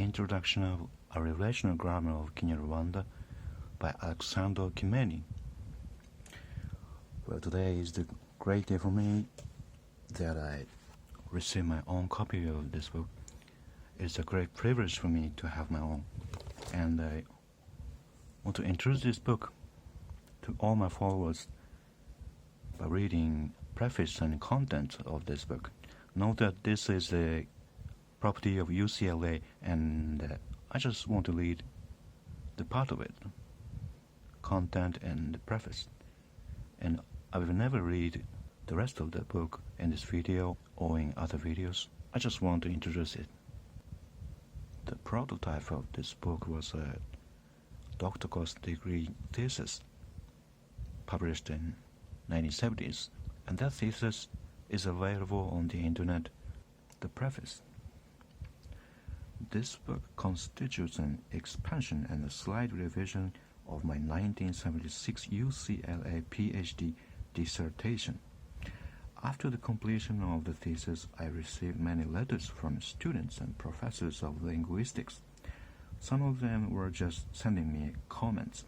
Introduction of a Relational Grammar of KINYARWANDA by Alexander Kimeni. Well, today is the great day for me that I received my own copy of this book. It's a great privilege for me to have my own, and I want to introduce this book to all my followers by reading preface and content of this book. Note that this is a property of UCLA, and I just want to read the part of it, content and the preface, and I will never read the rest of the book in this video or in other videos. I just want to introduce it. The prototype of this book was a doctoral degree thesis published in 1970s, and that thesis is available on the internet. The preface. This book constitutes an expansion and a slight revision of my 1976 UCLA PhD dissertation. After the completion of the thesis, I received many letters from students and professors of linguistics. Some of them were just sending me comments.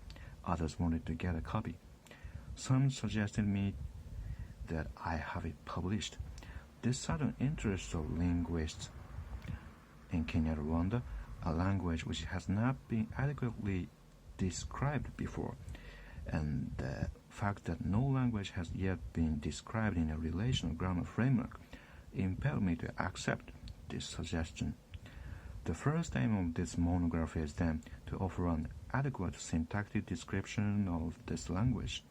Others wanted to get a copy. Some suggested me that I have it published. This sudden interest of linguists in KINYARWANDA, a language which has not been adequately described before, and the fact that no language has yet been described in a relational grammar framework, impelled me to accept this suggestion. The first aim of this monograph is then to offer an adequate syntactic description of this language.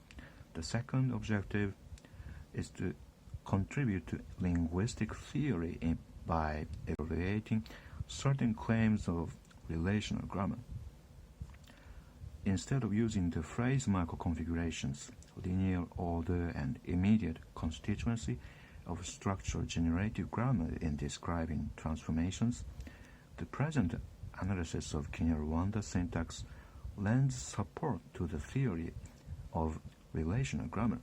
The second objective is to contribute to linguistic theory by evaluating certain claims of relational grammar. Instead of using the phrase marker configurations, linear order and immediate constituency of structural generative grammar in describing transformations, the present analysis of KINYARWANDA syntax lends support to the theory of relational grammar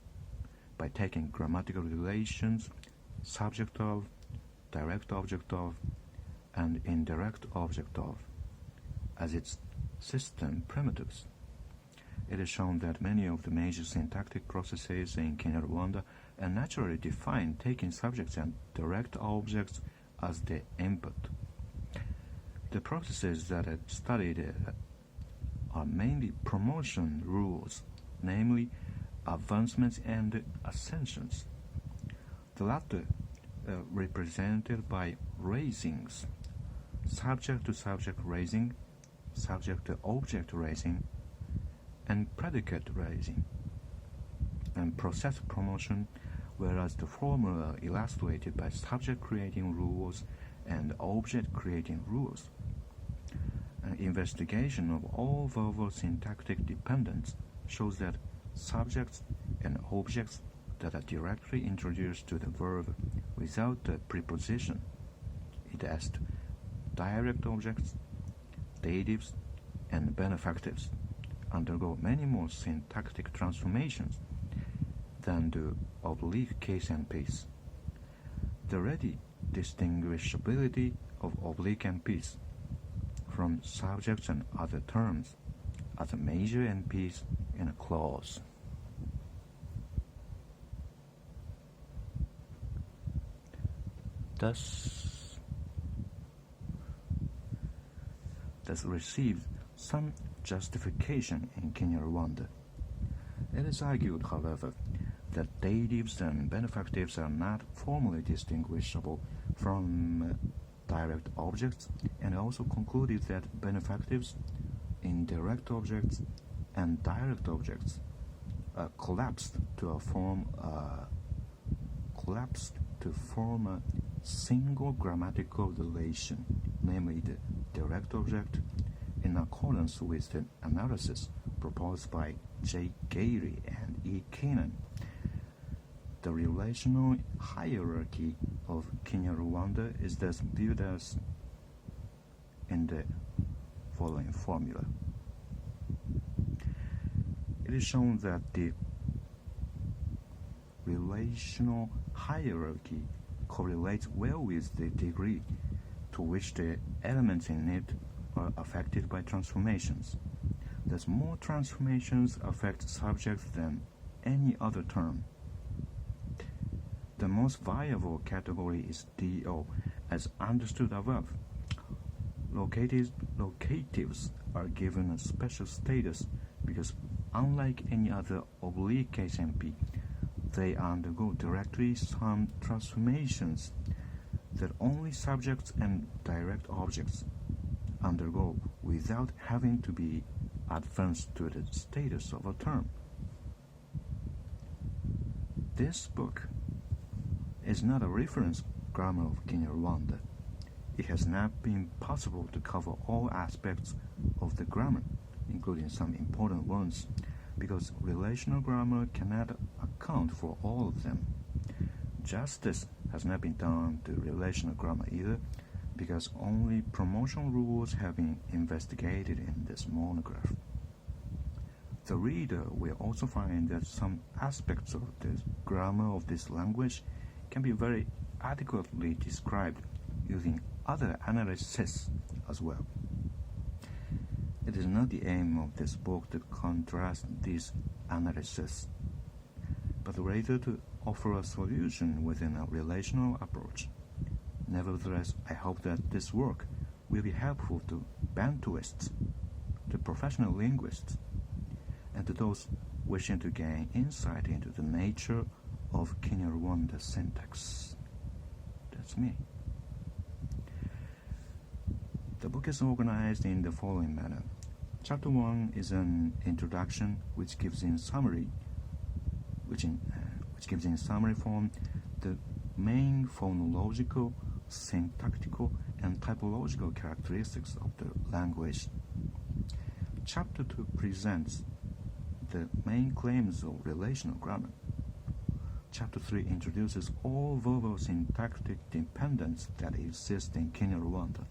by taking grammatical relations, subject of, direct object of, and indirect object of as its system primitives. It is shown that many of the major syntactic processes in KINYARWANDA are naturally defined, taking subjects and direct objects as the input. The processes that are studied are mainly promotion rules, namely advancements and ascensions. The latter represented by raisings, subject-to-subject raising, subject-to-object raising, and predicate raising, and process promotion, whereas the former are illustrated by subject-creating rules and object-creating rules. An investigation of all verbal syntactic dependence shows that subjects and objects that are directly introduced to the verb without the preposition, i.e., direct objects, datives, and benefactives, undergo many more syntactic transformations than do oblique case NPs. The ready distinguishability of oblique NPs from subjects and other terms are the major NPs in a clause. Thus received some justification in KINYARWANDA. It is argued, however, that datives and benefactives are not formally distinguishable from direct objects, and also concluded that benefactives, indirect objects, and direct objects are collapsed to form a single grammatical relation, namely the direct object, in accordance with the analysis proposed by J. Gary and E. Keenan. The relational hierarchy of KINYARWANDA is thus viewed as in the following formula. It is shown that the relational hierarchy correlates well with the degree to which the elements in it are affected by transformations. Thus, more transformations affect subjects than any other term. The most viable category is DO, as understood above. Locatives are given a special status because, unlike any other oblique case NP, they undergo directly some transformations that only subjects and direct objects undergo without having to be advanced to the status of a term. This book is not a reference grammar of KINYARWANDA. It has not been possible to cover all aspects of the grammar, including some important ones, because relational grammar cannot account for all of them. Justice has not been done to relational grammar either, because only promotional rules have been investigated in this monograph. The reader will also find that some aspects of the grammar of this language can be very adequately described using other analysis as well. It is not the aim of this book to contrast these analyses, but rather to offer a solution within a relational approach. Nevertheless, I hope that this work will be helpful to BANTUISTS, to professional linguists, and to those wishing to gain insight into the nature of KINYARWANDA syntax. That's me. The book is organized in the following manner. Chapter 1 is an introduction which gives in summary form the main phonological, syntactical, and typological characteristics of the language. Chapter 2 presents the main claims of relational grammar. Chapter 3 introduces all verbal syntactic dependence that exist in KINYARWANDA.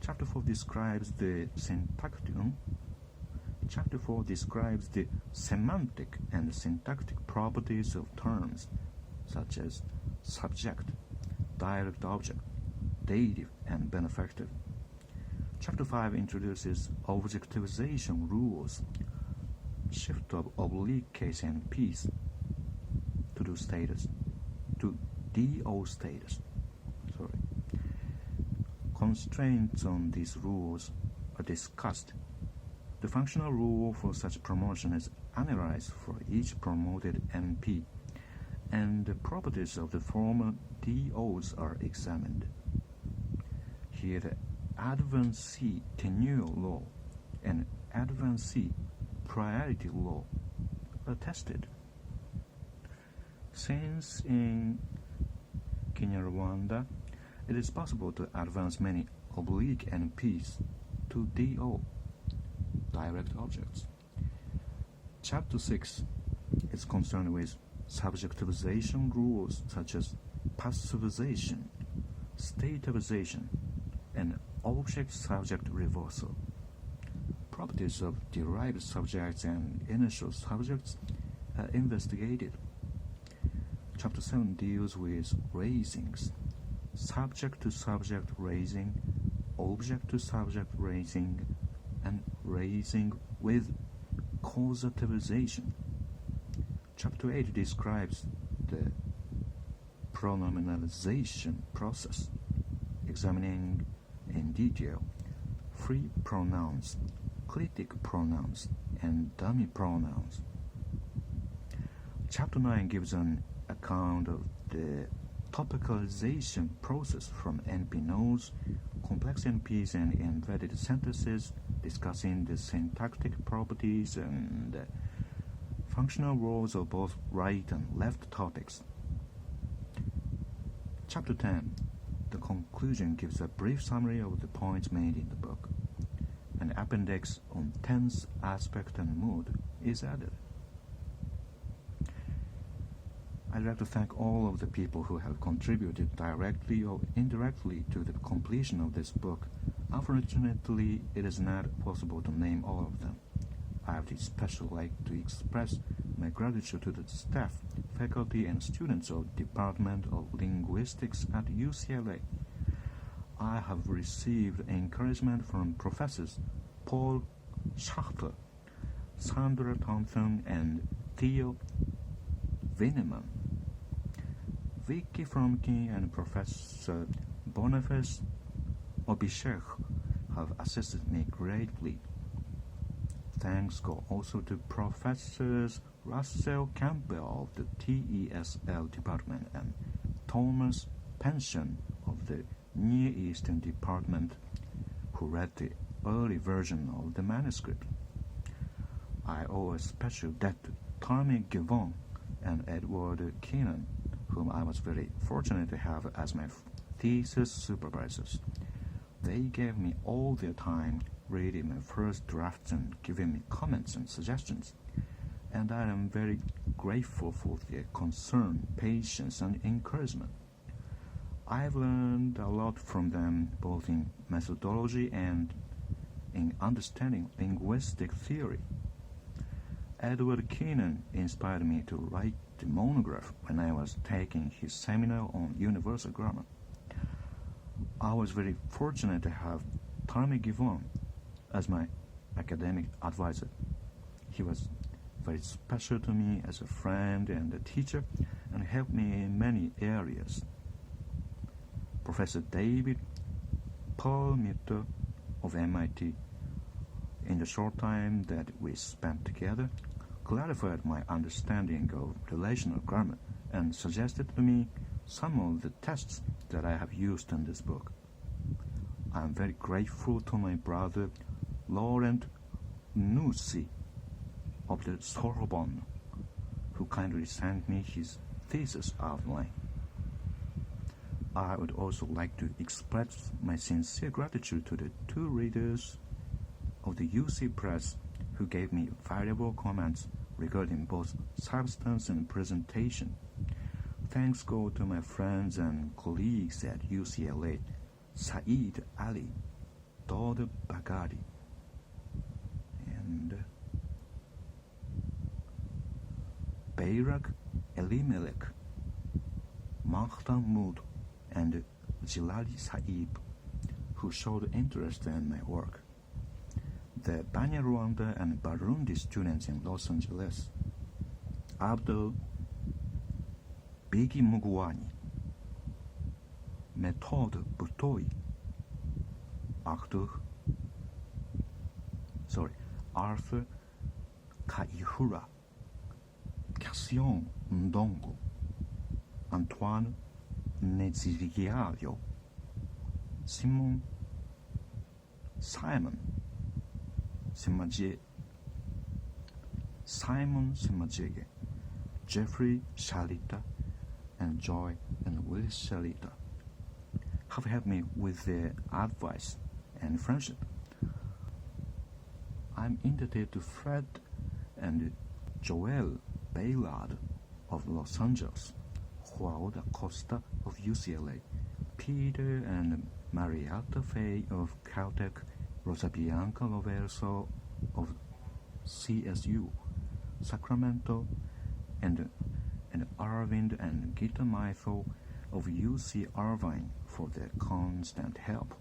Chapter 4 describes the syntacticum. Chapter 4 describes the semantic and syntactic properties of terms such as subject, direct object, dative, and benefactor. Chapter 5 introduces objectivization rules, shift of oblique case and piece to do status, to DO status. Constraints on these rules are discussed. The functional rule for such promotion is analyzed for each promoted NP, and the properties of the former DOs are examined. Here the advancee tenure law and advancee priority law are tested. Since in KINYARWANDA it is possible to advance many oblique NPs to DO, direct objects. Chapter 6 is concerned with subjectivization rules such as passivization, stativization, and object-subject reversal. Properties of derived subjects and initial subjects are investigated. Chapter 7 deals with raisings, subject-to-subject raising, object-to-subject raising, and raising with causativization. Chapter 8 describes the pronominalization process, examining in detail free pronouns, clitic pronouns, and dummy pronouns. Chapter 9 gives an account of the topicalization process from NP nodes, complex NPs, and embedded sentences, discussing the syntactic properties and functional roles of both right and left topics. Chapter 10, the conclusion, gives a brief summary of the points made in the book. An appendix on tense, aspect, and mood is added. I'd like to thank all of the people who have contributed directly or indirectly to the completion of this book. Unfortunately, it is not possible to name all of them. I would especially like to express my gratitude to the staff, faculty, and students of Department of Linguistics at UCLA. I have received encouragement from Professors Paul Schachter, Sandra Thompson, and Theo Vineman. Vicky Fromkin and Professor Boniface Obishek have assisted me greatly. Thanks go also to Professors Russell Campbell of the TESL department and Thomas Pension of the Near Eastern department, who read the early version of the manuscript. I owe a special debt to Tommy Givon and Edward Keenan, whom I was very fortunate to have as my thesis supervisors. They gave me all their time reading my first drafts and giving me comments and suggestions, and I am very grateful for their concern, patience, and encouragement. I've learned a lot from them, both in methodology and in understanding linguistic theory. Edward Keenan inspired me to write the monograph when I was taking his seminar on universal grammar. I was very fortunate to have Tommy Givon as my academic advisor. He was very special to me as a friend and a teacher and helped me in many areas. Professor David Perlmutter of MIT, in the short time that we spent together, clarified my understanding of relational grammar and suggested to me some of the tests that I have used in this book. I am very grateful to my brother Laurent Nussi of the Sorbonne, who kindly sent me his thesis outline. I would also like to express my sincere gratitude to the two readers of the UC Press who gave me valuable comments regarding both substance and presentation. Thanks go to my friends and colleagues at UCLA, Saeed Ali, Todd Bagari, and Bayrak Elimelech, Mahmoud, and Jilali Saib, who showed interest in my work. The KINYARWANDA and Burundi students in Los Angeles, Abdul Bigi Mugwani, Method Butoi, Arthur Kaihura, Cassian Ndongo, Antoine Neziriario, Simon Simajege, Jeffrey Shalita, and Joy and Willis Shalita have helped me with their advice and friendship. I'm indebted to Fred and Joel Baylard of Los Angeles, Joao da Costa of UCLA, Peter and Marietta Fay of Caltech, Rosa Bianca Loverso of CSU, Sacramento, and Arvind and Gita Maithil of UC Irvine for their constant help,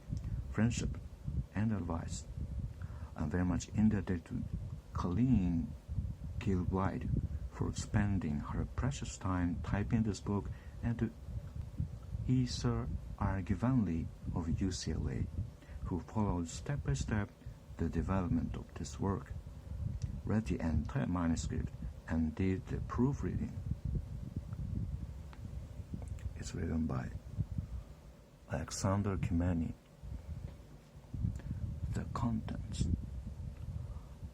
friendship, and advice. I'm very much indebted to Colleen Kilbride for spending her precious time typing this book, and to Issa Argivanli of UCLA, who followed step by step the development of this work, read the entire manuscript, and did the proofreading. It's written by Alexander Kimeni. The contents: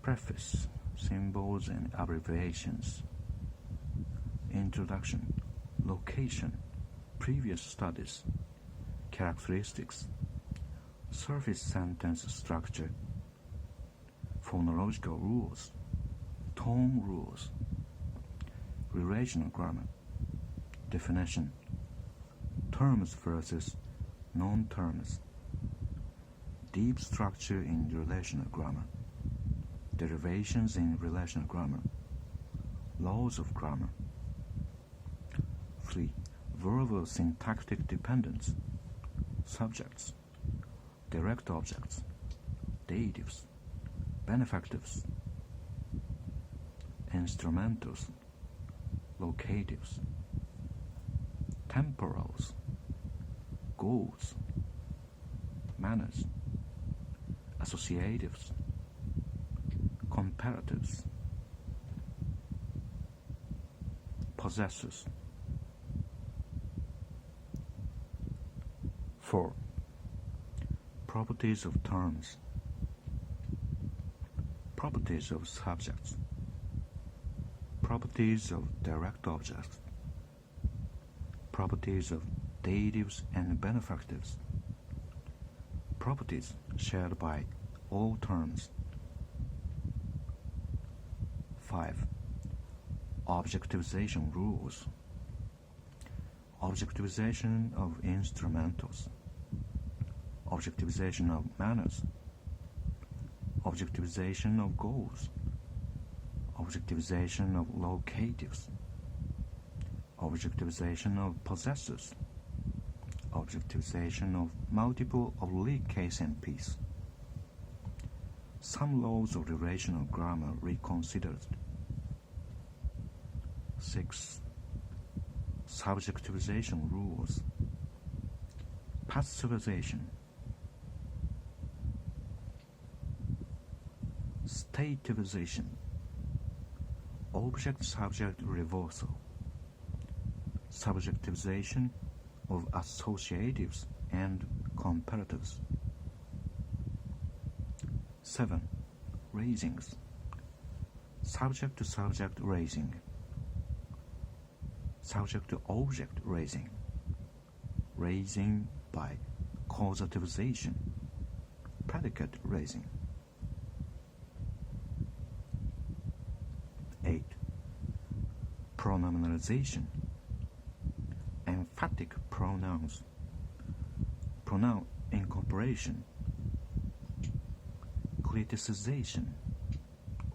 preface, symbols and abbreviations, introduction, location, previous studies, characteristics, surface sentence structure, phonological rules, tone rules, relational grammar, definition, terms versus non-terms, deep structure in relational grammar, derivations in relational grammar, laws of grammar. 3. Verbal syntactic dependence, subjects, direct objects, datives, benefactives, instrumentals, locatives, temporals, goals, manners, associatives, comparatives, possessors. 4. Properties of terms. Properties of subjects. Properties of direct objects. Properties of datives and benefactives. Properties shared by all terms. 5. Objectivization rules. Objectivization of instrumentals. Objectivization of manners. Objectivization of goals. Objectivization of locatives. Objectivization of possessors. Objectivization of multiple oblique case and piece. Some laws of relational grammar reconsidered. 6. Subjectivization rules. Passivization. Stativization. Object-subject reversal. Subjectivization of associatives and comparatives. 7. Raisings. Subject-to-subject raising. Subject-to-object raising. Raising by causativization. Predicate raising. 8. Pronominalization. Emphatic pronouns. Pronoun incorporation. Criticization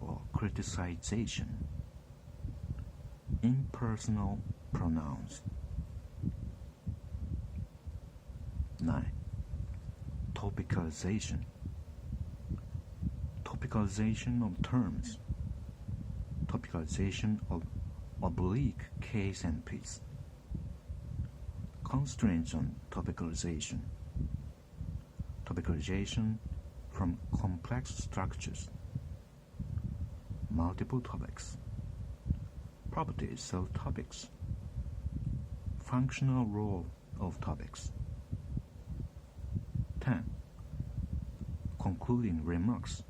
or criticization. Impersonal pronouns. 9. Topicalization. Topicalization of terms. Topicalization of oblique case and piece. Constraints on topicalization. Topicalization from complex structures. Multiple topics. Properties of topics. Functional role of topics. 10. Concluding remarks.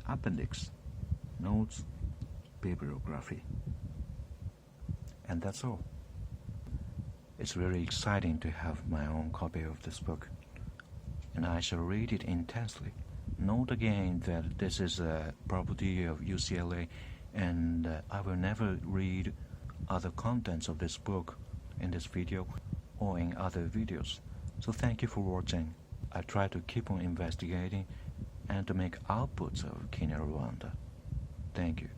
Appendix. Notes. Bibliography. And that's all. It's really exciting to have my own copy of this book, and I shall read it intensely. Note again that this is a property of UCLA, and I will never read other contents of this book in this video or in other videos. So thank you for watching. I try to keep on investigating and to make outputs of KINYARWANDA. Thank you.